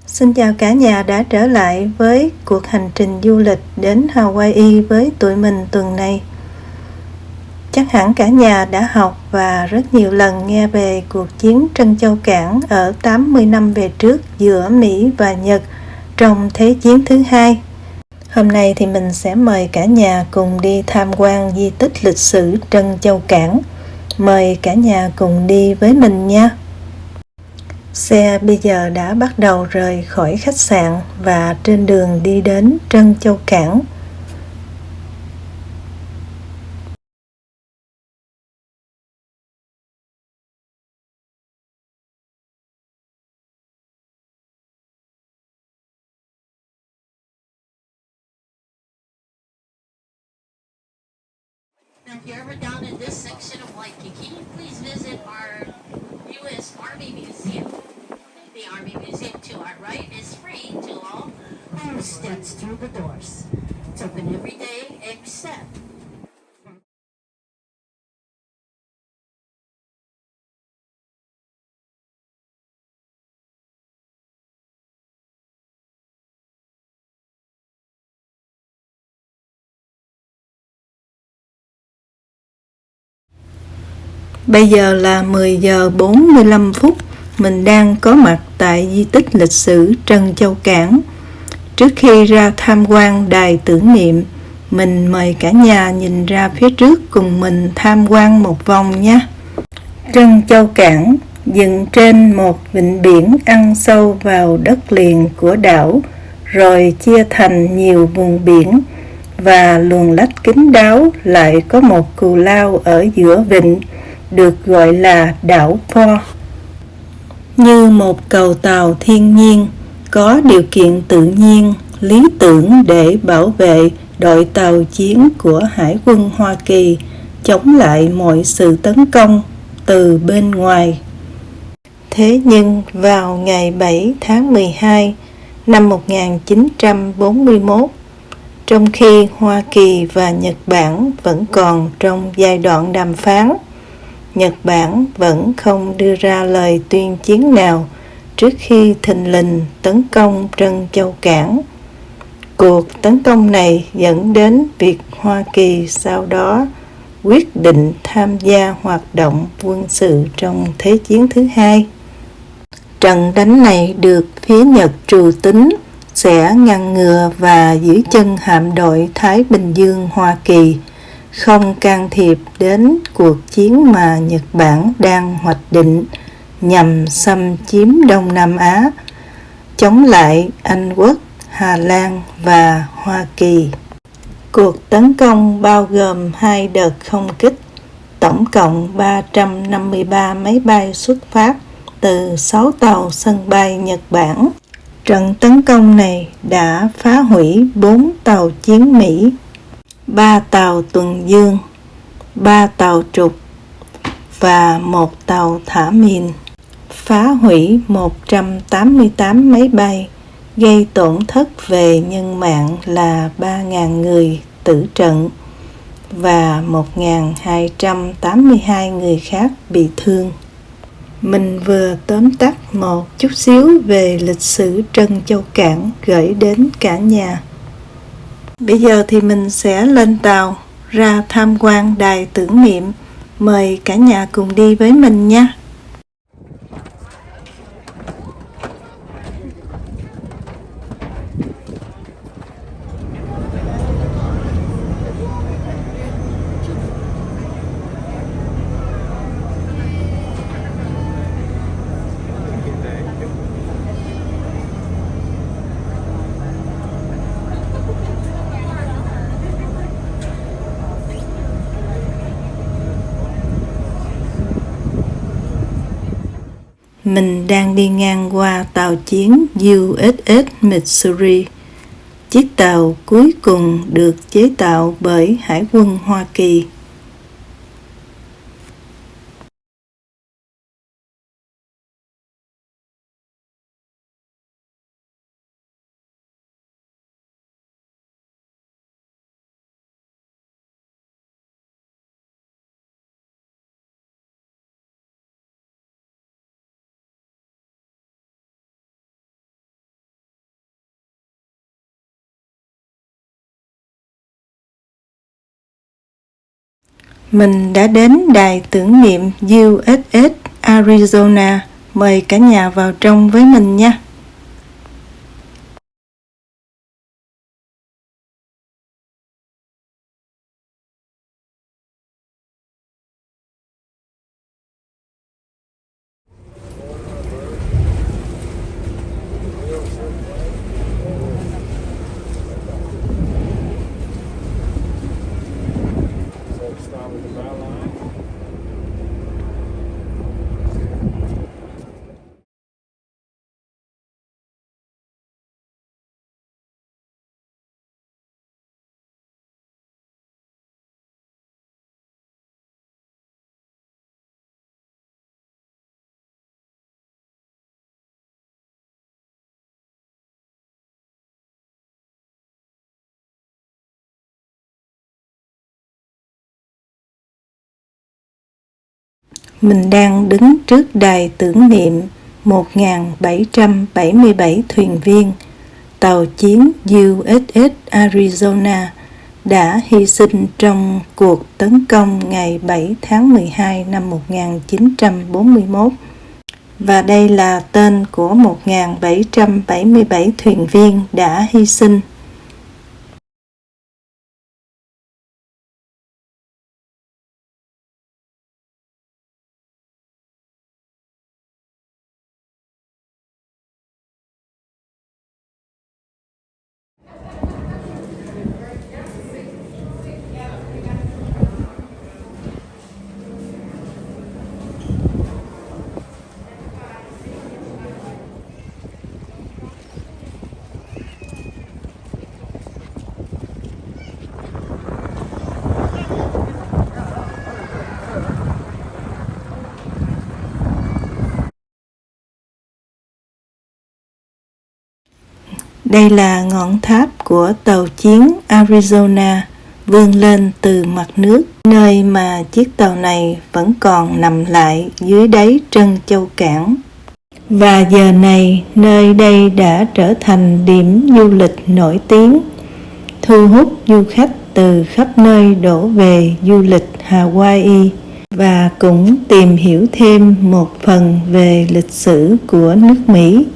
Xin chào cả nhà đã trở lại với cuộc hành trình du lịch đến Hawaii với tụi mình tuần này. Chắc hẳn cả nhà đã học và rất nhiều lần nghe về cuộc chiến Trân Châu Cảng ở 80 năm về trước giữa Mỹ và Nhật trong Thế chiến thứ hai. Hôm nay thì mình sẽ mời cả nhà cùng đi tham quan di tích lịch sử Trân Châu Cảng. Mời cả nhà cùng đi với mình nha. Xe bây giờ đã bắt đầu rời khỏi khách sạn và trên đường đi đến Trân Châu Cảng. Now, if you're ever down in this section of Waikiki, please visit our U.S. Army Museum. The Army Museum to our right is free to all who steps through the doors. It's open every day except Bây giờ là 10 giờ 45 phút. Mình đang có mặt tại di tích lịch sử Trân Châu Cảng. Trước khi ra tham quan đài tưởng niệm, mình mời cả nhà nhìn ra phía trước cùng mình tham quan một vòng nhé. Trân Châu Cảng dựng trên một vịnh biển ăn sâu vào đất liền của đảo, rồi chia thành nhiều vùng biển, và luồn lách kín đáo lại có một cù lao ở giữa vịnh, được gọi là đảo Po. Như một cầu tàu thiên nhiên, có điều kiện tự nhiên, lý tưởng để bảo vệ đội tàu chiến của Hải quân Hoa Kỳ chống lại mọi sự tấn công từ bên ngoài. Thế nhưng vào ngày 7 tháng 12 năm 1941, trong khi Hoa Kỳ và Nhật Bản vẫn còn trong giai đoạn đàm phán, Nhật Bản vẫn không đưa ra lời tuyên chiến nào trước khi thình lình tấn công Trân Châu Cảng. Cuộc tấn công này dẫn đến việc Hoa Kỳ sau đó quyết định tham gia hoạt động quân sự trong Thế chiến thứ hai. Trận đánh này được phía Nhật trù tính sẽ ngăn ngừa và giữ chân hạm đội Thái Bình Dương Hoa Kỳ không can thiệp đến cuộc chiến mà Nhật Bản đang hoạch định nhằm xâm chiếm Đông Nam Á, chống lại Anh Quốc, Hà Lan và Hoa Kỳ. Cuộc tấn công bao gồm 2 đợt không kích, tổng cộng 353 máy bay xuất phát từ 6 tàu sân bay Nhật Bản. Trận tấn công này đã phá hủy 4 tàu chiến Mỹ, 3 tàu tuần dương, 3 tàu trục và 1 tàu thả mìn, phá hủy 188 máy bay, gây tổn thất về nhân mạng là 3.000 người tử trận và 1.282 người khác bị thương. Mình vừa tóm tắt một chút xíu về lịch sử Trân Châu Cảng gửi đến cả nhà. Bây giờ thì mình sẽ lên tàu ra tham quan đài tưởng niệm. Mời cả nhà cùng đi với mình nha. Mình đang đi ngang qua tàu chiến USS Missouri, chiếc tàu cuối cùng được chế tạo bởi Hải quân Hoa Kỳ. Mình đã đến đài tưởng niệm USS Arizona. Mời cả nhà vào trong với mình nha. Mình đang đứng trước đài tưởng niệm 1.777 thuyền viên tàu chiến USS Arizona đã hy sinh trong cuộc tấn công ngày 7 tháng 12 năm 1941. Và đây là tên của 1.777 thuyền viên đã hy sinh. Đây là ngọn tháp của tàu chiến Arizona vươn lên từ mặt nước, nơi mà chiếc tàu này vẫn còn nằm lại dưới đáy trân châu cảng. Và giờ này, nơi đây đã trở thành điểm du lịch nổi tiếng, thu hút du khách từ khắp nơi đổ về du lịch Hawaii và cũng tìm hiểu thêm một phần về lịch sử của nước Mỹ.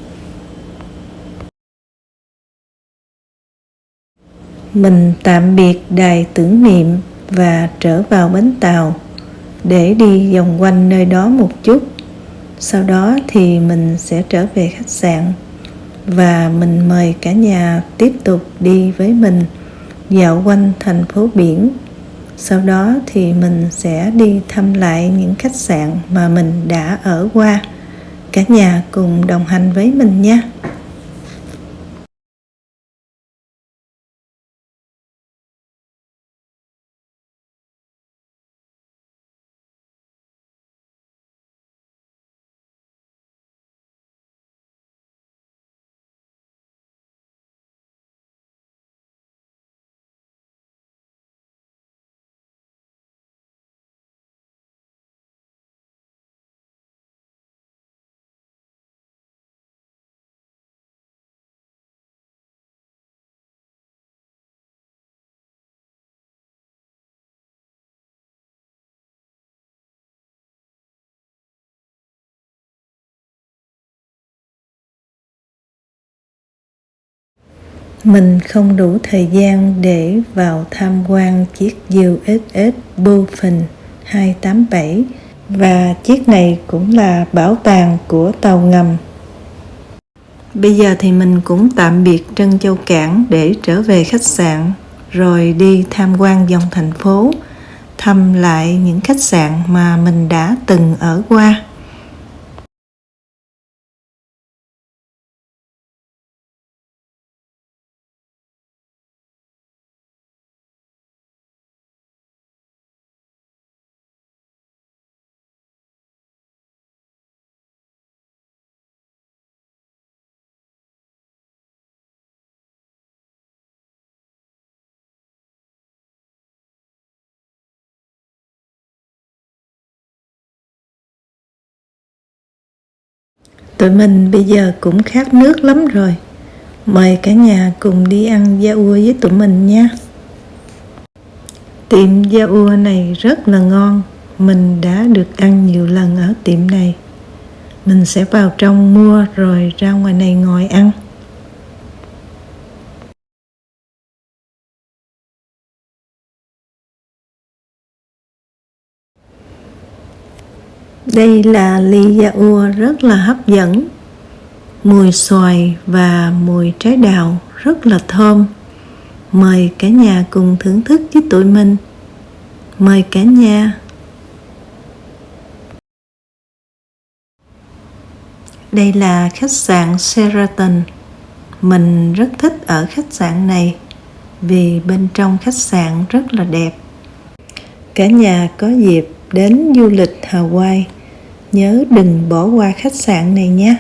Mình tạm biệt đài tưởng niệm và trở vào bến tàu để đi vòng quanh nơi đó một chút. Sau đó thì mình sẽ trở về khách sạn và mình mời cả nhà tiếp tục đi với mình dạo quanh thành phố biển. Sau đó thì mình sẽ đi thăm lại những khách sạn mà mình đã ở qua. Cả nhà cùng đồng hành với mình nha. Mình không đủ thời gian để vào tham quan chiếc USS Baffin 287 và chiếc này cũng là bảo tàng của tàu ngầm. Bây giờ thì mình cũng tạm biệt Trân Châu Cảng để trở về khách sạn rồi đi tham quan vòng thành phố, thăm lại những khách sạn mà mình đã từng ở qua. Tụi mình bây giờ cũng khát nước lắm rồi. Mời cả nhà cùng đi ăn da ua với tụi mình nha. Tiệm da ua này rất là ngon. Mình đã được ăn nhiều lần ở tiệm này. Mình sẽ vào trong mua rồi ra ngoài này ngồi ăn. Đây là ly da ua rất là hấp dẫn. Mùi xoài và mùi trái đào rất là thơm. Mời cả nhà cùng thưởng thức với tụi mình. Mời cả nhà. Đây là khách sạn Sheraton. Mình rất thích ở khách sạn này vì bên trong khách sạn rất là đẹp. Cả nhà có dịp đến du lịch Hawaii, nhớ đừng bỏ qua khách sạn này nhé.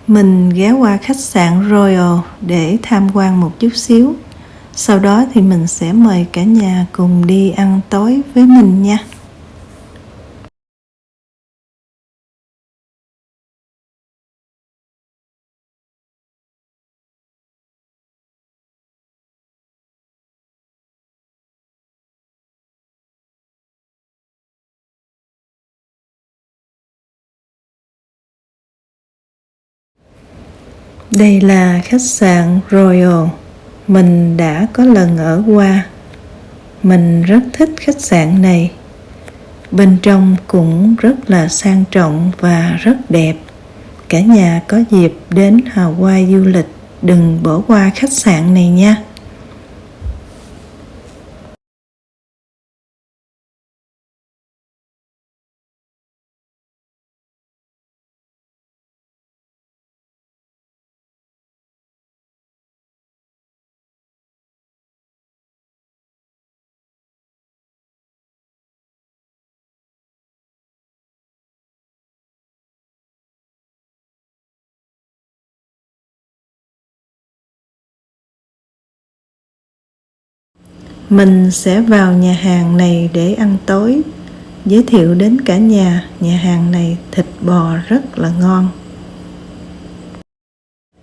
Mình ghé qua khách sạn Royal để tham quan một chút xíu. Sau đó thì mình sẽ mời cả nhà cùng đi ăn tối với mình nha. Đây là khách sạn Royal. Mình đã có lần ở qua. Mình rất thích khách sạn này. Bên trong cũng rất là sang trọng và rất đẹp. Cả nhà có dịp đến Hawaii du lịch, đừng bỏ qua khách sạn này nha. Mình sẽ vào nhà hàng này để ăn tối. Giới thiệu đến cả nhà hàng này thịt bò rất là ngon.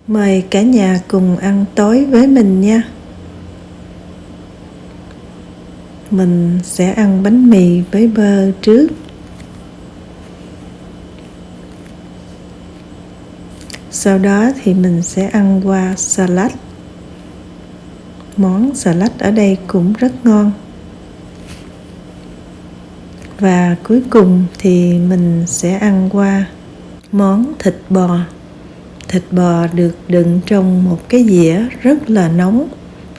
Mời cả nhà cùng ăn tối với mình nha. Mình sẽ ăn bánh mì với bơ trước. Sau đó thì mình sẽ ăn qua salad. Món salad ở đây cũng rất ngon. Và cuối cùng thì mình sẽ ăn qua món thịt bò. Thịt bò được đựng trong một cái dĩa rất là nóng.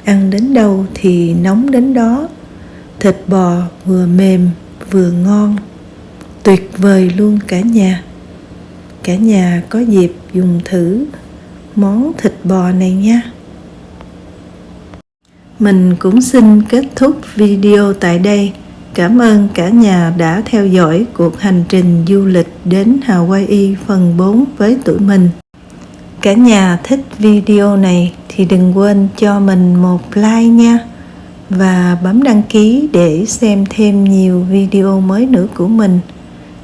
Ăn đến đâu thì nóng đến đó. Thịt bò vừa mềm vừa ngon. Tuyệt vời luôn cả nhà. Cả nhà có dịp dùng thử món thịt bò này nha. Mình cũng xin kết thúc video tại đây. Cảm ơn cả nhà đã theo dõi cuộc hành trình du lịch đến Hawaii phần 4 với tụi mình. Cả nhà thích video này thì đừng quên cho mình một like nha. Và bấm đăng ký để xem thêm nhiều video mới nữa của mình.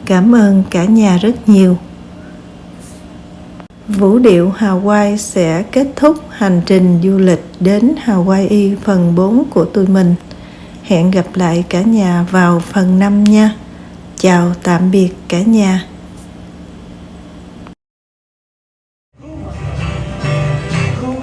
Cảm ơn cả nhà rất nhiều. Vũ điệu Hawaii sẽ kết thúc hành trình du lịch đến Hawaii phần 4 của tụi mình. Hẹn gặp lại cả nhà vào phần 5 nha. Chào tạm biệt cả nhà. Không